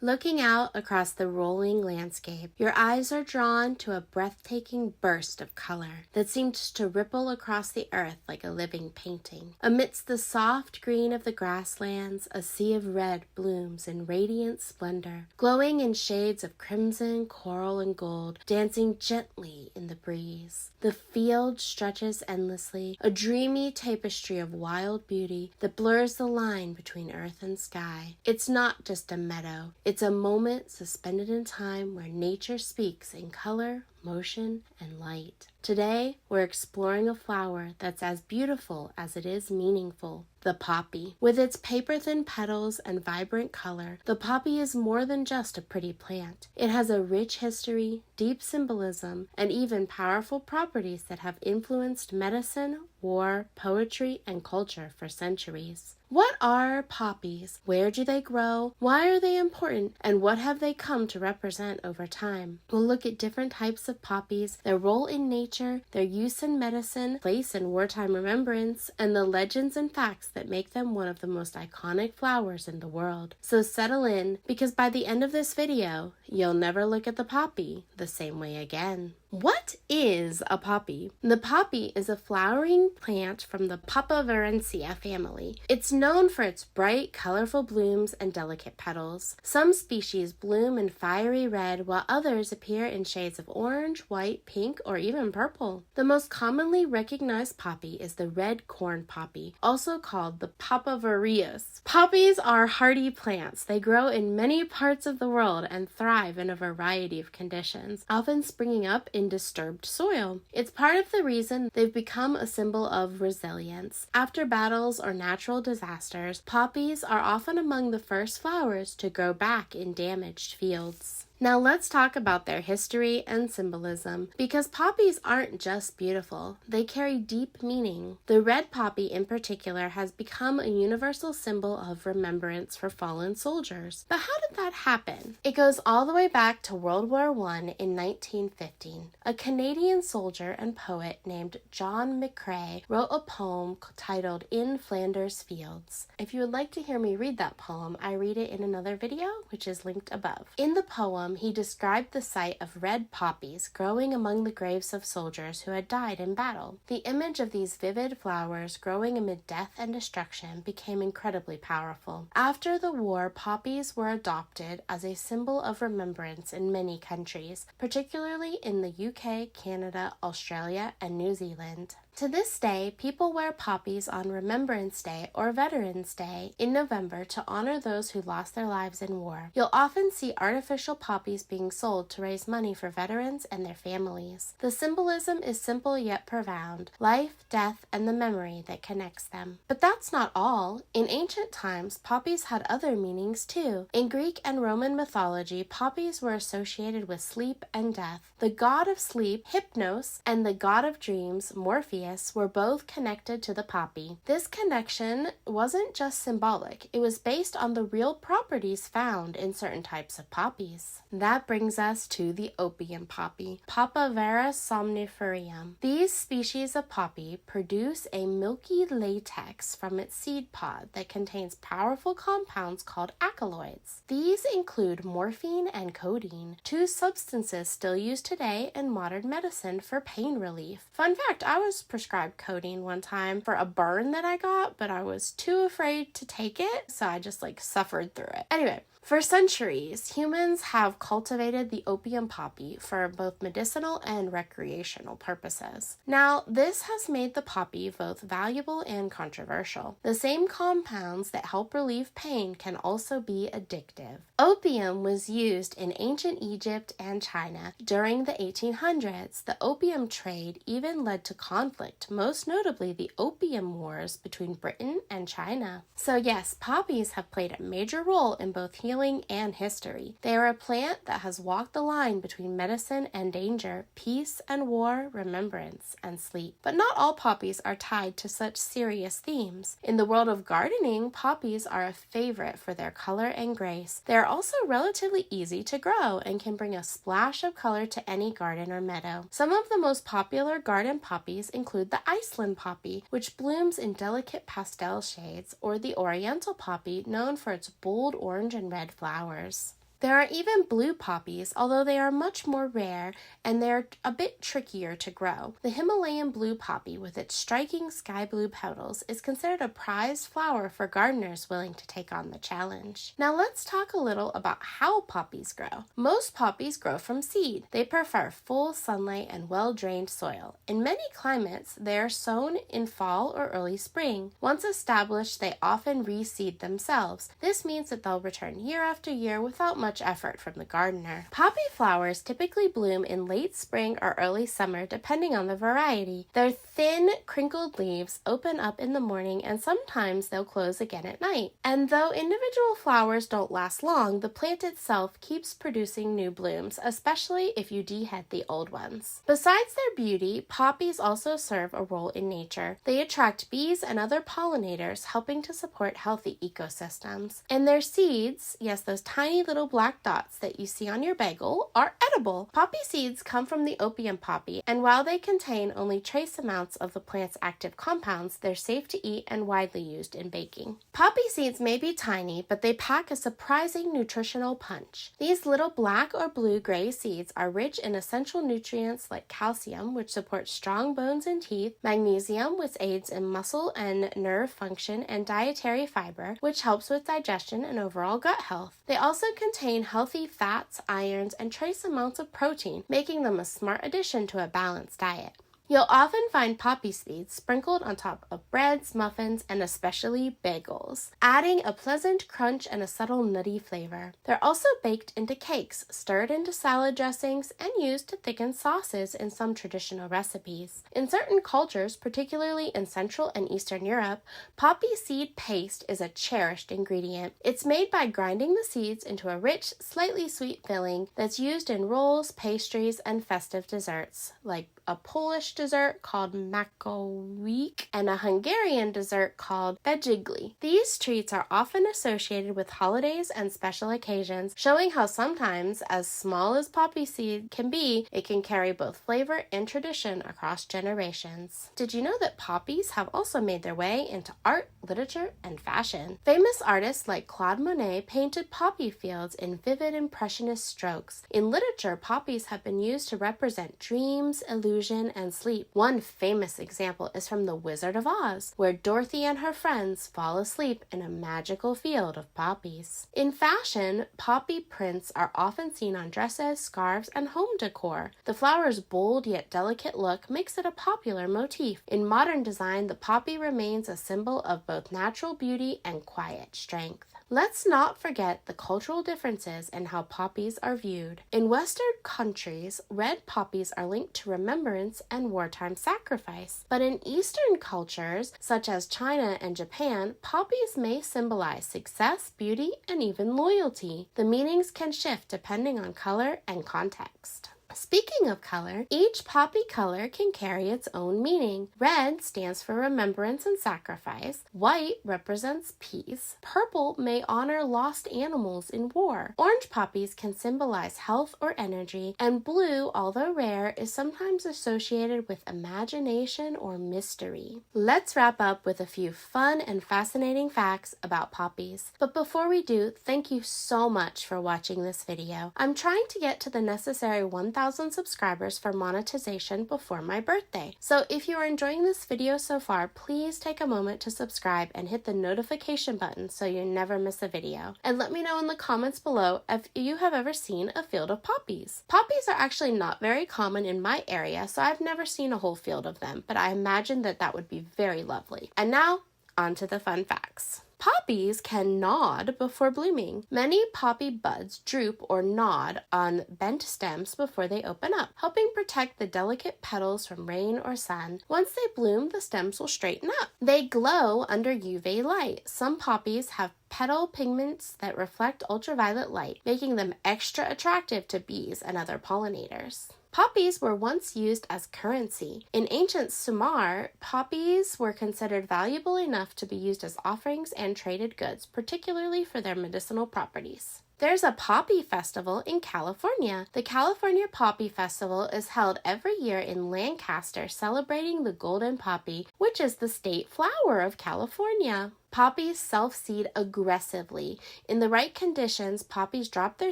Looking out across the rolling landscape, your eyes are drawn to a breathtaking burst of color that seems to ripple across the earth like a living painting. Amidst the soft green of the grasslands, a sea of red blooms in radiant splendor, glowing in shades of crimson, coral, and gold, dancing gently in the breeze. The field stretches endlessly, a dreamy tapestry of wild beauty that blurs the line between earth and sky. It's not just a meadow. It's a moment suspended in time where nature speaks in color, motion, and light. Today, we're exploring a flower that's as beautiful as it is meaningful, the poppy. With its paper-thin petals and vibrant color, the poppy is more than just a pretty plant. It has a rich history, deep symbolism, and even powerful properties that have influenced medicine, war, poetry, and culture for centuries. What are poppies? Where do they grow? Why are they important? And what have they come to represent over time? We'll look at different types of poppies, their role in nature, their use in medicine, place in wartime remembrance, and the legends and facts that make them one of the most iconic flowers in the world. So settle in, because by the end of this video, you'll never look at the poppy the same way again. What is a poppy? The poppy is a flowering plant from the Poppies family. It's known for its bright, colorful blooms and delicate petals. Some species bloom in fiery red, while others appear in shades of orange, white, pink, or even purple. The most commonly recognized poppy is the red corn poppy, also called the Poppies. Poppies are hardy plants. They grow in many parts of the world and thrive in a variety of conditions, often springing up in disturbed soil. It's part of the reason they've become a symbol of resilience. After battles or natural disasters, poppies are often among the first flowers to grow back in damaged fields. Now let's talk about their history and symbolism, because poppies aren't just beautiful, they carry deep meaning. The red poppy in particular has become a universal symbol of remembrance for fallen soldiers. But how did that happen? It goes all the way back to World War I in 1915. A Canadian soldier and poet named John McCrae wrote a poem titled In Flanders Fields. If you would like to hear me read that poem, I read it in another video, which is linked above. In the poem, he described the sight of red poppies growing among the graves of soldiers who had died in battle. The image of these vivid flowers growing amid death and destruction became incredibly powerful. After the war, poppies were adopted as a symbol of remembrance in many countries, particularly in the UK, Canada, Australia, and New Zealand. To this day, people wear poppies on Remembrance Day or Veterans Day in November to honor those who lost their lives in war. You'll often see artificial poppies being sold to raise money for veterans and their families. The symbolism is simple yet profound: life, death, and the memory that connects them. But that's not all. In ancient times, poppies had other meanings too. In Greek and Roman mythology, poppies were associated with sleep and death. The god of sleep, Hypnos, and the god of dreams, Morpheus, were both connected to the poppy. This connection wasn't just symbolic, it was based on the real properties found in certain types of poppies. That brings us to the opium poppy, Poppies somniferarum. These species of poppy produce a milky latex from its seed pod that contains powerful compounds called alkaloids. These include morphine and codeine, two substances still used today in modern medicine for pain relief. Fun fact, I was prescribed codeine one time for a burn that I got, but I was too afraid to take it, so I just suffered through it. Anyway, for centuries, humans have cultivated the opium poppy for both medicinal and recreational purposes. Now, this has made the poppy both valuable and controversial. The same compounds that help relieve pain can also be addictive. Opium was used in ancient Egypt and China. During the 1800s, the opium trade even led to conflict, most notably the Opium Wars between Britain and China. So yes, poppies have played a major role in both healing and history. They are a plant that has walked the line between medicine and danger, peace and war, remembrance and sleep. But not all poppies are tied to such serious themes. In the world of gardening, poppies are a favorite for their color and grace. They are also relatively easy to grow and can bring a splash of color to any garden or meadow. Some of the most popular garden poppies include the Iceland poppy, which blooms in delicate pastel shades, or the Oriental poppy, known for its bold orange and red flowers. There are even blue poppies, although they are much more rare and they're a bit trickier to grow. The Himalayan blue poppy, with its striking sky blue petals, is considered a prized flower for gardeners willing to take on the challenge. Now let's talk a little about how poppies grow. Most poppies grow from seed. They prefer full sunlight and well-drained soil. In many climates, they are sown in fall or early spring. Once established, they often reseed themselves. This means that they'll return year after year without much effort from the gardener. Poppy flowers typically bloom in late spring or early summer, depending on the variety. Their thin, crinkled leaves open up in the morning, and sometimes they'll close again at night. And though individual flowers don't last long, the plant itself keeps producing new blooms, especially if you dehead the old ones. Besides their beauty, poppies also serve a role in nature. They attract bees and other pollinators, helping to support healthy ecosystems. And their seeds, yes, those tiny little black dots that you see on your bagel, are edible. Poppy seeds come from the opium poppy, and while they contain only trace amounts of the plant's active compounds, they're safe to eat and widely used in baking. Poppy seeds may be tiny, but they pack a surprising nutritional punch. These little black or blue-gray seeds are rich in essential nutrients like calcium, which supports strong bones and teeth, magnesium, which aids in muscle and nerve function, and dietary fiber, which helps with digestion and overall gut health. They also contain healthy fats, irons, and trace amounts of protein, making them a smart addition to a balanced diet. You'll often find poppy seeds sprinkled on top of breads, muffins, and especially bagels, adding a pleasant crunch and a subtle nutty flavor. They're also baked into cakes, stirred into salad dressings, and used to thicken sauces in some traditional recipes. In certain cultures, particularly in Central and Eastern Europe, poppy seed paste is a cherished ingredient. It's made by grinding the seeds into a rich, slightly sweet filling that's used in rolls, pastries, and festive desserts, like a Polish dessert called makowiek and a Hungarian dessert called bejigli. These treats are often associated with holidays and special occasions, showing how sometimes, as small as poppy seed can be, it can carry both flavor and tradition across generations. Did you know that poppies have also made their way into art, literature, and fashion? Famous artists like Claude Monet painted poppy fields in vivid impressionist strokes. In literature, poppies have been used to represent dreams, illusions, and sleep. One famous example is from The Wizard of Oz, where Dorothy and her friends fall asleep in a magical field of poppies. In fashion, poppy prints are often seen on dresses, scarves, and home decor. The flower's bold yet delicate look makes it a popular motif. In modern design, the poppy remains a symbol of both natural beauty and quiet strength. Let's not forget the cultural differences in how poppies are viewed. In Western countries, red poppies are linked to remembrance and wartime sacrifice. But in Eastern cultures, such as China and Japan, poppies may symbolize success, beauty, and even loyalty. The meanings can shift depending on color and context. Speaking of color, each poppy color can carry its own meaning. Red stands for remembrance and sacrifice. White represents peace. Purple may honor lost animals in war. Orange poppies can symbolize health or energy. And blue, although rare, is sometimes associated with imagination or mystery. Let's wrap up with a few fun and fascinating facts about poppies. But before we do, thank you so much for watching this video. I'm trying to get to the necessary 1,000 subscribers for monetization before my birthday. So if you are enjoying this video so far, please take a moment to subscribe and hit the notification button so you never miss a video. And let me know in the comments below if you have ever seen a field of poppies. Poppies are actually not very common in my area, so I've never seen a whole field of them, but I imagine that would be very lovely. And now, on to the fun facts. Poppies can nod before blooming. Many poppy buds droop or nod on bent stems before they open up, helping protect the delicate petals from rain or sun. Once they bloom, the stems will straighten up. They glow under UV light. Some poppies have petal pigments that reflect ultraviolet light, making them extra attractive to bees and other pollinators. Poppies were once used as currency. In ancient Sumer, poppies were considered valuable enough to be used as offerings and traded goods, particularly for their medicinal properties. There's a poppy festival in California. The California Poppy Festival is held every year in Lancaster, celebrating the golden poppy, which is the state flower of California. Poppies self-seed aggressively. In the right conditions, poppies drop their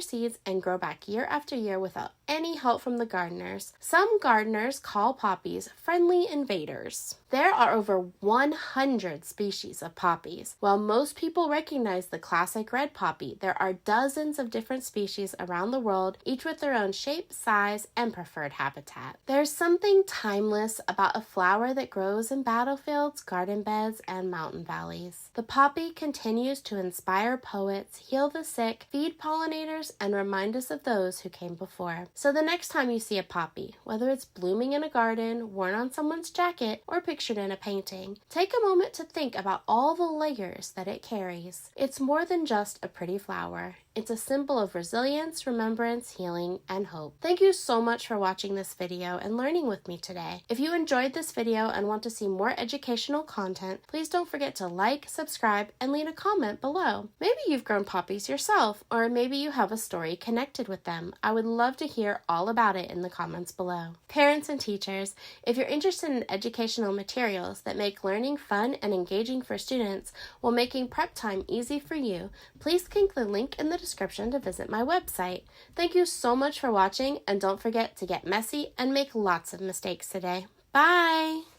seeds and grow back year after year without any help from the gardeners. Some gardeners call poppies friendly invaders. There are over 100 species of poppies. While most people recognize the classic red poppy, there are dozens of different species around the world, each with their own shape, size, and preferred habitat. There's something timeless about a flower that grows in battlefields, garden beds, and mountain valleys. The poppy continues to inspire poets, heal the sick, feed pollinators, and remind us of those who came before. So the next time you see a poppy, whether it's blooming in a garden, worn on someone's jacket, or pictured in a painting, take a moment to think about all the layers that it carries. It's more than just a pretty flower. It's a symbol of resilience, remembrance, healing, and hope. Thank you so much for watching this video and learning with me today. If you enjoyed this video and want to see more educational content, please don't forget to like, subscribe, and leave a comment below. Maybe you've grown poppies yourself, or maybe you have a story connected with them. I would love to hear all about it in the comments below. Parents and teachers, if you're interested in educational materials that make learning fun and engaging for students while making prep time easy for you, please click the link in the description to visit my website. Thank you so much for watching, and don't forget to get messy and make lots of mistakes today. Bye!